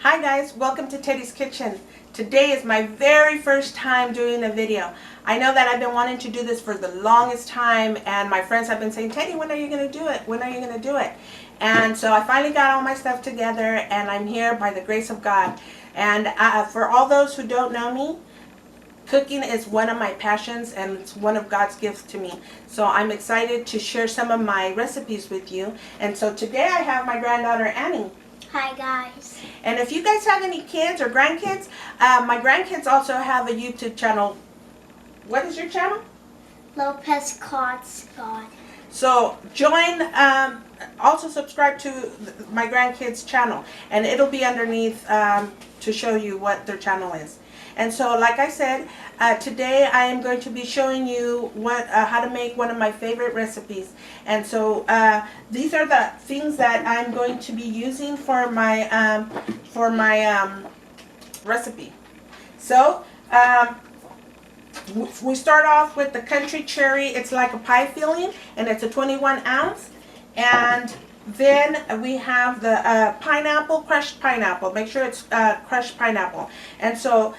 Hi guys, welcome to Teddy's Kitchen. Today is my very first time doing a video. I know that I've been wanting to do this for the longest time, and my friends have been saying, Teddy, when are you going to do it? When are you going to do it? And so I finally got all my stuff together, and I'm here by the grace of God. And for all those who don't know me, cooking is one of my passions, and it's one of God's gifts to me. So I'm excited to share some of my recipes with you. And so today I have my granddaughter Annie. Hi guys. And if you guys have any kids or grandkids, my grandkids also have a YouTube channel. What is your channel? Lopez Cots God. So join, also subscribe to my grandkids channel, and it'll be underneath to show you what their channel is. And so, like I said, today I am going to be showing you how to make one of my favorite recipes. And so these are the things that I'm going to be using for my recipe. So we start off with the country cherry. It's like a pie filling, and it's a 21 ounce. And then we have the pineapple, crushed pineapple. Make sure it's crushed pineapple. And so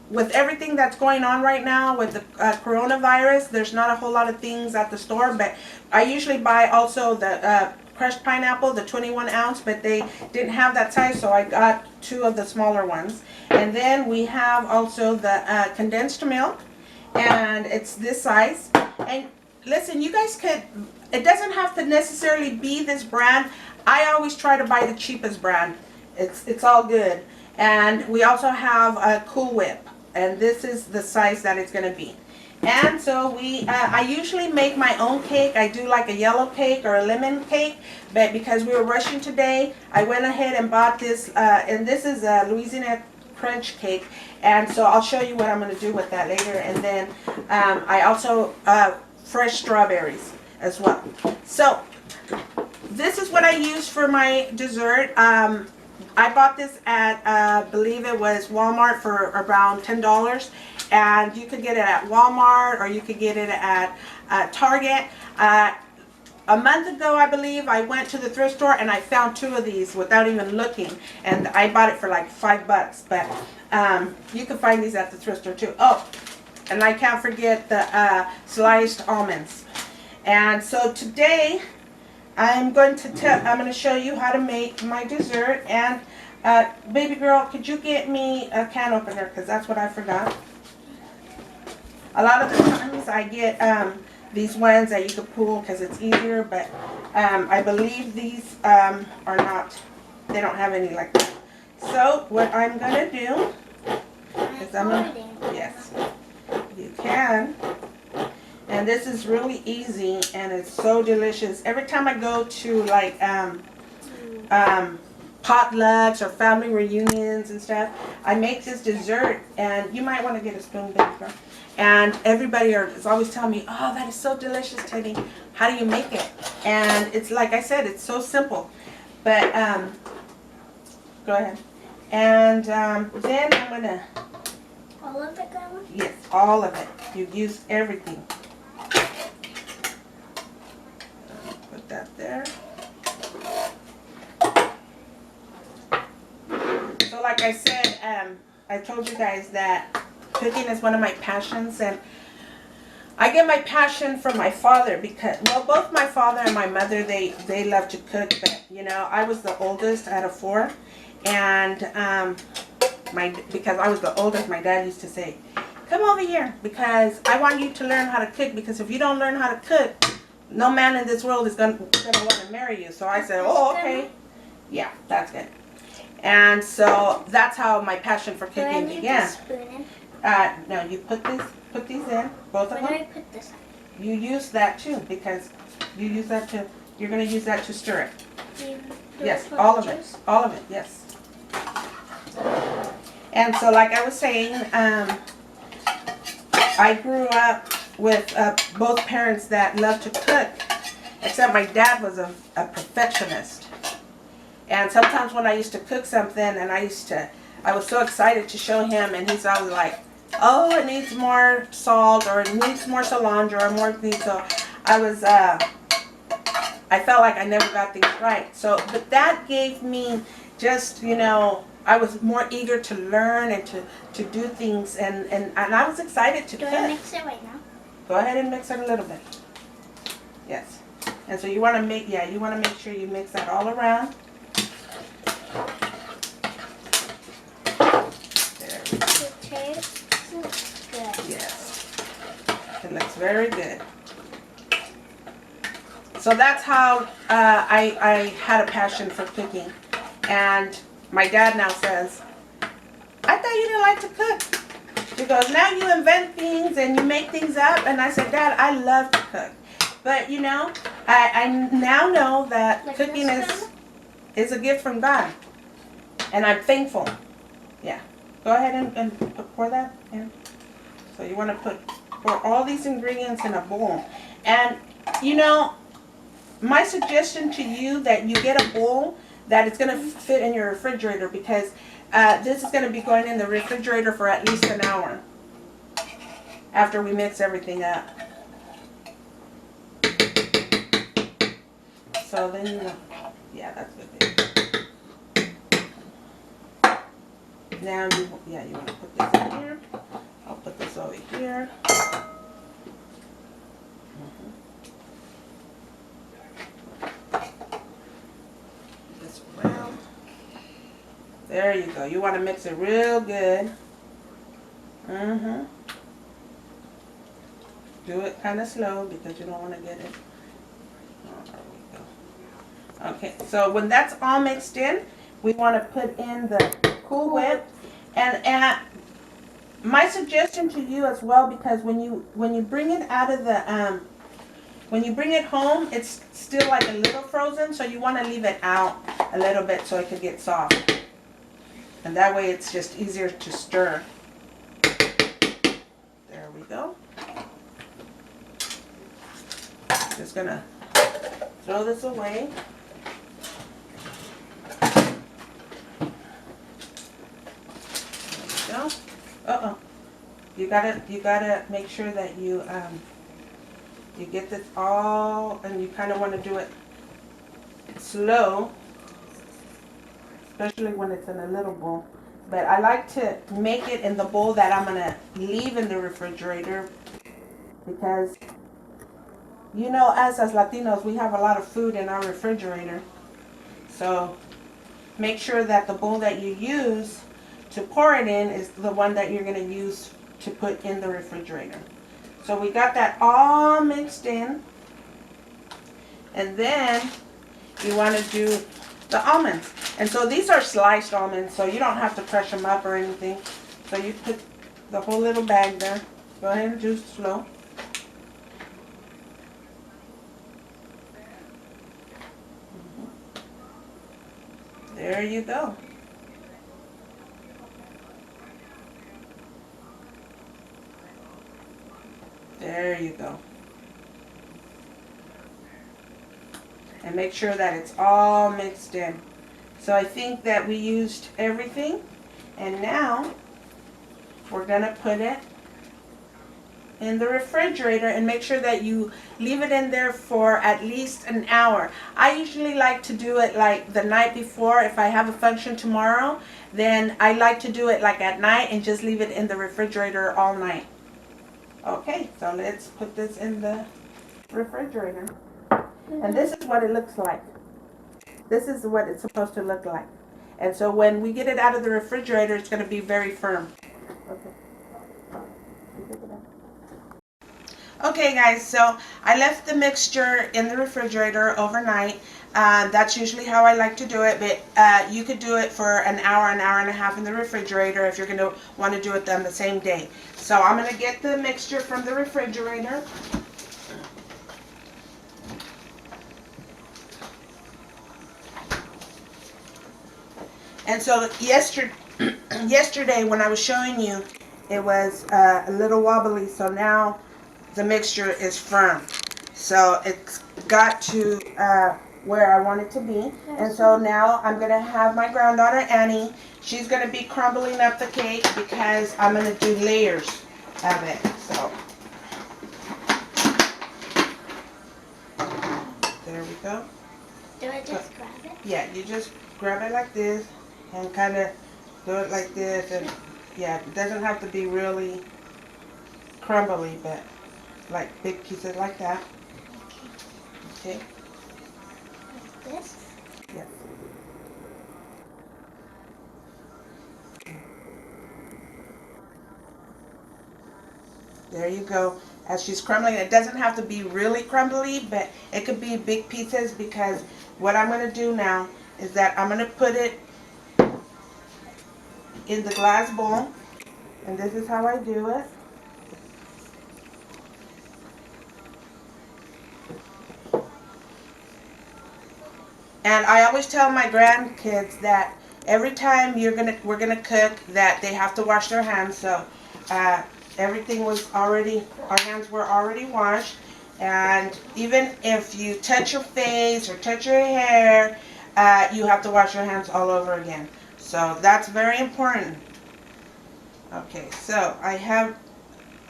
with everything that's going on right now with the coronavirus, there's not a whole lot of things at the store, but I usually buy also the crushed pineapple, the 21 ounce, but they didn't have that size, so I got two of the smaller ones. And then we have also the condensed milk, and it's this size. And listen, you guys could, it doesn't have to necessarily be this brand. I always try to buy the cheapest brand. It's all good. And we also have a Cool Whip, and this is the size that it's going to be. And so I usually make my own cake. I do like a yellow cake or a lemon cake, but because we were rushing today, I went ahead and bought this, and this is a Louisiana Crunch cake. And so I'll show you what I'm going to do with that later. And then I also fresh strawberries as well. So this is what I use for my dessert. I bought this at, I believe it was Walmart for around $10, and you could get it at Walmart or you could get it at Target. A month ago, I believe, I went to the thrift store and I found two of these without even looking, and I bought it for like $5, but you can find these at the thrift store too. Oh, and I can't forget the sliced almonds. And so today I'm going to show you how to make my dessert. And baby girl, could you get me a can opener, because that's what I forgot. A lot of the times I get these ones that you can pull because it's easier, but I believe these are not, they don't have any like that. So what I'm going to do is yes, you can. And this is really easy, and it's so delicious. Every time I go to like potlucks or family reunions and stuff, I make this dessert, and you might want to get a spoon, baby girl. And everybody is always telling me, oh, that is so delicious, Teddy. How do you make it? And it's like I said, it's so simple. But go ahead. And then I'm going to... All of it, Grandma? Yes, all of it. You use everything. Put that there. So like I said, I told you guys that cooking is one of my passions, and I get my passion from my father because, well, both my father and my mother, they love to cook, but you know, I was the oldest out of four, and because I was the oldest, my dad used to say, come over here because I want you to learn how to cook, because if you don't learn how to cook, no man in this world is gonna want to marry you. So I said, oh, okay. Yeah, that's good. And so that's how my passion for cooking began. No, you put these in, both of them. Where do I put this? You use that too, because you use that to, you're going to use that to stir it. Yes, all of it. All of it, yes. And so like I was saying, I grew up with both parents that loved to cook, except my dad was a perfectionist. And sometimes when I used to cook something, and I was so excited to show him, and he's always like, oh, it needs more salt, or it needs more cilantro, or more things. So I felt like I never got things right. So, but that gave me just, you know, I was more eager to learn and to do things, and I was excited to Do cook. I mix it right now? Go ahead and mix it a little bit. Yes. And so you want to make, you want to make sure you mix that all around. There we go. It tastes good. Yes. It looks very good. So that's how I had a passion for cooking. And my dad now says, I thought you didn't like to cook. She goes, now you invent things and you make things up. And I said, Dad, I love to cook. But you know, I now know that Like cooking this is a gift from God. And I'm thankful. Yeah. Go ahead and pour that in. So you want to pour all these ingredients in a bowl. And you know, my suggestion to you that you get a bowl that it's going to fit in your refrigerator, because this is going to be going in the refrigerator for at least an hour after we mix everything up. So then, yeah, that's good. Now you want to put this in here. I'll put this over here. This around. There you go. You want to mix it real good. Do it kind of slow because you don't want to get it. Oh, there we go. Okay, so when that's all mixed in, we want to put in the Cool Whip. And my suggestion to you as well, because when you bring it out of the when you bring it home, it's still like a little frozen, so you want to leave it out a little bit so it can get soft. And that way it's just easier to stir. There we go. Just gonna throw this away. There we go. You gotta make sure that you get this all, and you kind of want to do it slow, especially when it's in a little bowl. But I like to make it in the bowl that I'm gonna leave in the refrigerator, because you know, us as Latinos, we have a lot of food in our refrigerator. So make sure that the bowl that you use to pour it in is the one that you're gonna use to put in the refrigerator. So we got that all mixed in. And then you want to do the almonds. And so these are sliced almonds, so you don't have to crush them up or anything. So you put the whole little bag there. Go ahead and do slow. There you go. There you go. And make sure that it's all mixed in. So I think that we used everything. And now we're going to put it in the refrigerator and make sure that you leave it in there for at least an hour. I usually like to do it like the night before. If I have a function tomorrow, then I like to do it like at night and just leave it in the refrigerator all night. Okay, so let's put this in the refrigerator. And this is what it looks like. This is what it's supposed to look like. And so when we get it out of the refrigerator, it's going to be very firm. Okay. Okay guys, so I left the mixture in the refrigerator overnight. That's usually how I like to do it, but you could do it for an hour and a half in the refrigerator if you're going to want to do it on the same day. So I'm going to get the mixture from the refrigerator. And so yesterday when I was showing you, it was a little wobbly, so now the mixture is firm. So it's got to where I want it to be. And so now I'm going to have my granddaughter Annie. She's going to be crumbling up the cake because I'm going to do layers of it. So there we go. Do I just grab it? Yeah, you just grab it like this and kind of Do it like this, and yeah, it doesn't have to be really crumbly, but like big pieces like that. Okay. Like this. Yes. There you go. As she's crumbling, it doesn't have to be really crumbly, but it could be big pieces, because what I'm going to do now is that I'm going to put it in the glass bowl, and this is how I do it. And I always tell my grandkids that every time we're gonna cook, that they have to wash their hands. So uh, everything was already, our hands were already washed. And even if you touch your face or touch your hair, you have to wash your hands all over again. So that's very important. Okay, so I have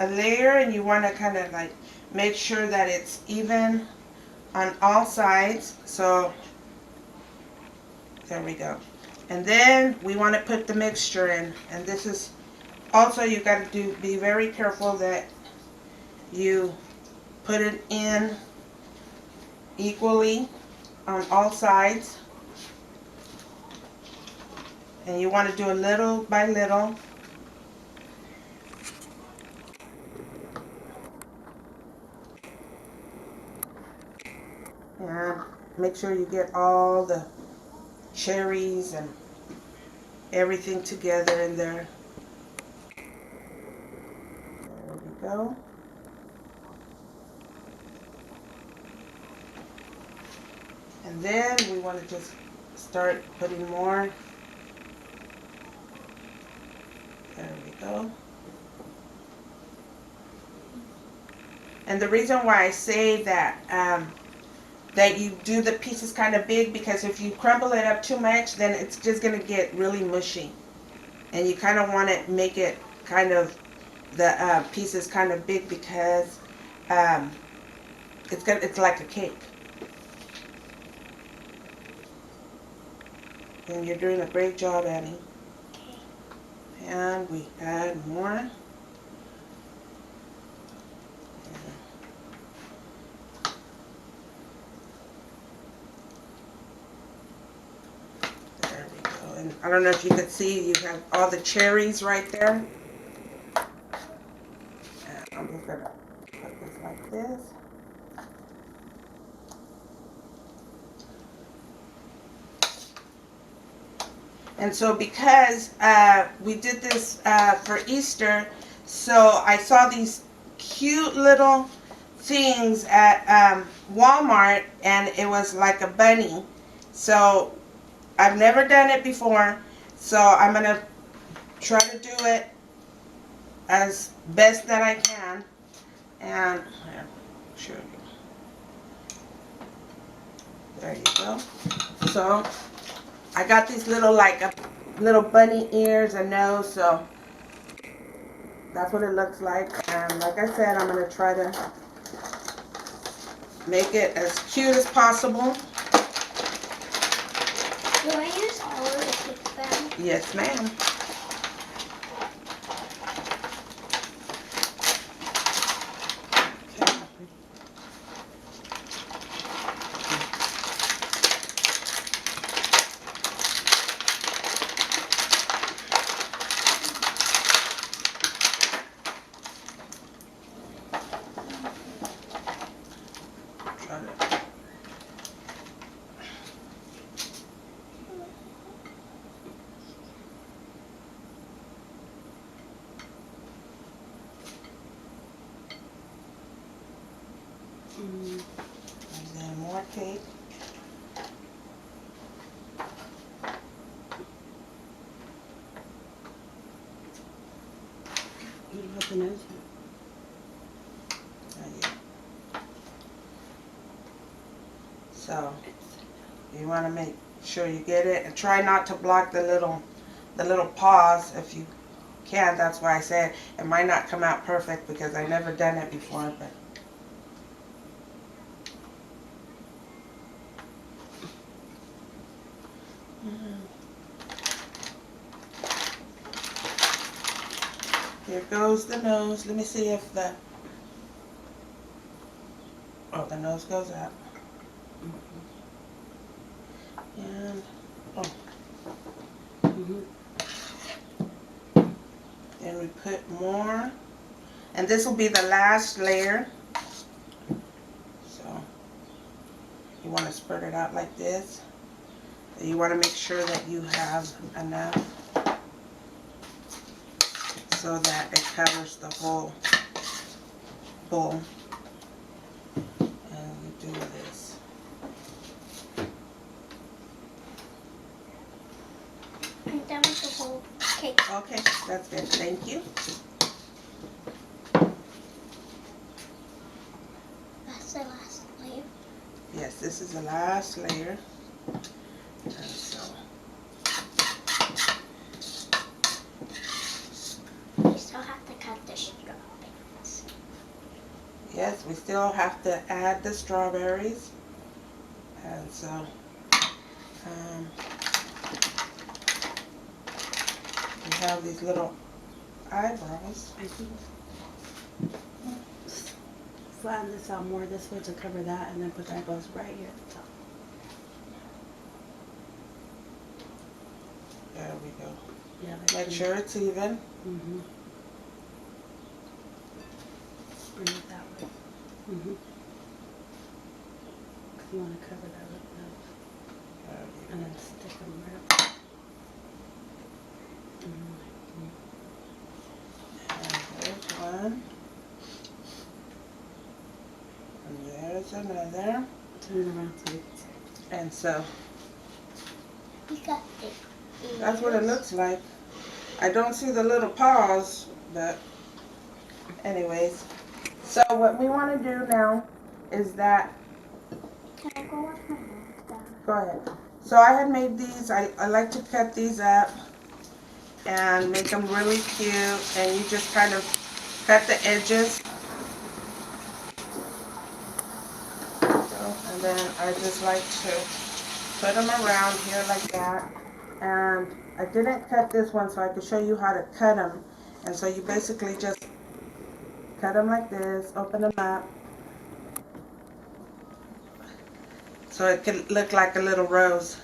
a layer, and you want to kind of like make sure that it's even on all sides. So there we go. And then we want to put the mixture in. And this is also, you got to be very careful that you put it in equally on all sides. And you want to do a little by little. And make sure you get all the cherries and everything together in there. There we go. And then we want to just start putting more. There we go. And the reason why I say that that you do the pieces kind of big, because if you crumble it up too much, then it's just going to get really mushy. And you kind of want to make it kind of, the pieces kind of big, because it's like a cake. And you're doing a great job, Annie. Okay. And we add more. There we go. And I don't know if you could see, you have all the cherries right there. And I'm just going to put this like this. And so because we did this for Easter, so I saw these cute little things at Walmart, and it was like a bunny. So I've never done it before, so I'm going to try to do it as best that I can. And here, show you. There you go. So I got these little, like little bunny ears and nose, so that's what it looks like. And like I said, I'm going to try to make it as cute as possible. Do I use all of the cake batter? Yes, ma'am. And then more cake. You don't have the nose So you want to make sure you get it, and try not to block the little paws if you can. That's why I said it might not come out perfect, because I never done it before, but Here goes the nose. Let me see if the nose goes up. And then we put more. And this will be the last layer. So you want to spread it out like this. You want to make sure that you have enough so that it covers the whole bowl. And you do this. I'm done with the whole cake. Okay, that's good. Thank you. That's the last layer. Yes, this is the last layer. And so We still have to cut the strawberries. yes, we still have to add the strawberries. And so we have these little eyebrows. I think flatten this out more this way to cover that, and then put the eyebrows right here at the top. There we go. Yeah, Make sure it's even. Mm-hmm. Bring it that way. Mm-hmm. Because you want to cover that with nose. There we And go. then stick them right up. And there's one. And there's another. Turn it around so we can see. And so We got it. that's what it looks like. I don't see the little paws, but anyways. So what we want to do now is that, Can I go wash my hands down? go ahead. So I had made these, I like to cut these up and make them really cute, and you just kind of cut the edges. So, and then I just like to put them around here like that. And I didn't cut this one so I could show you how to cut them. And so you basically just cut them like this, open them up. So it can look like a little rose.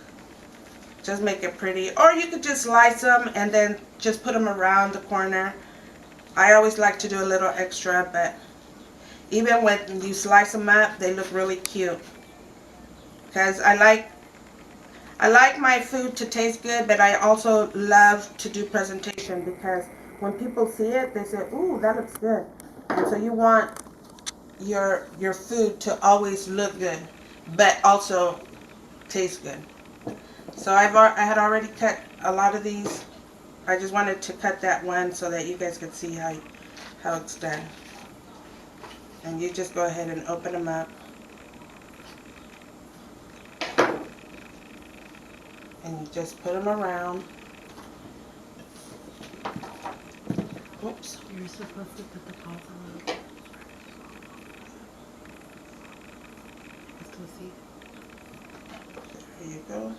Just make it pretty. Or you could just slice them and then just put them around the corner. I always like to do a little extra, but even when you slice them up, they look really cute. Because I like my food to taste good, but I also love to do presentation, because when people see it, they say, ooh, that looks good. And so you want your food to always look good, but also taste good. So I had already cut a lot of these. I just wanted to cut that one so that you guys could see how it's done. And you just go ahead and open them up. And you just put them around. Oops. You're supposed to put the paws a little bit. Let's go see. There you go.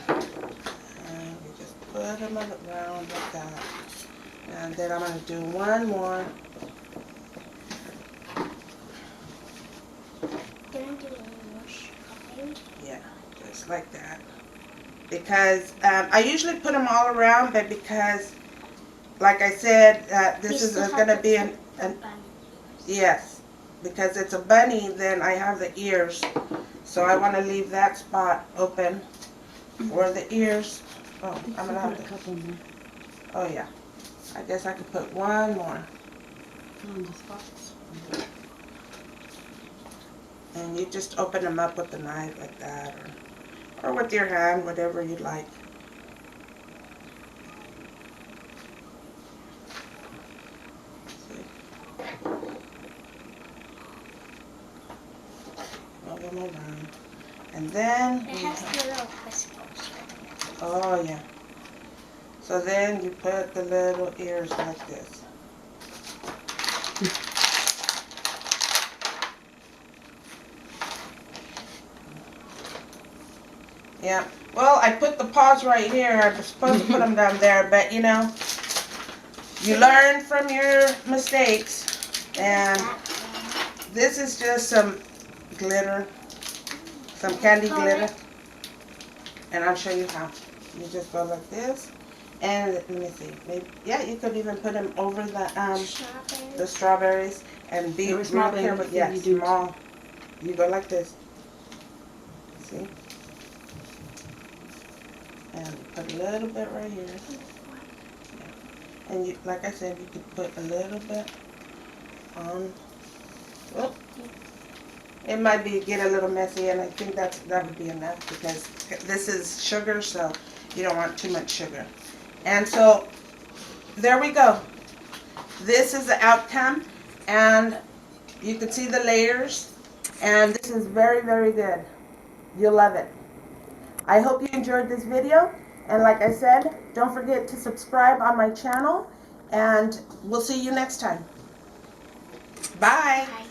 And we just put them around like that. And then I'm going to do one more. Didn't do any more strawberries. Yeah, just like that. Because I usually put them all around, but because, like I said, this is going to be an yes. Because it's a bunny, then I have the ears. So I want to leave that spot open for the ears. Oh, I'm going to have a to. couple more Oh, yeah. I guess I could put one more. on the spots. And you just open them up with the knife like that, or with your hand, whatever you like. See? Move them around. And then It we has have, the little whiskers. oh yeah. So then you put the little ears like this. Yeah. Well, I put the paws right here. I was supposed to put them down there, but you know, you learn from your mistakes. And this is just some glitter, some candy glitter. And I'll show you how. You just go like this. And let me see. Maybe, yeah, you could even put them over the strawberries and be They were small, real careful. baby, Yeah, you do. small. You go like this. See? And put a little bit right here. Yeah. And you, like I said, you could put a little bit on. Oh, it might be get a little messy, and I think that would be enough because this is sugar, so you don't want too much sugar. And so there we go. This is the outcome, and you can see the layers, and this is very, very good. You'll love it. I hope you enjoyed this video, and like I said, don't forget to subscribe on my channel, and we'll see you next time. Bye. Bye.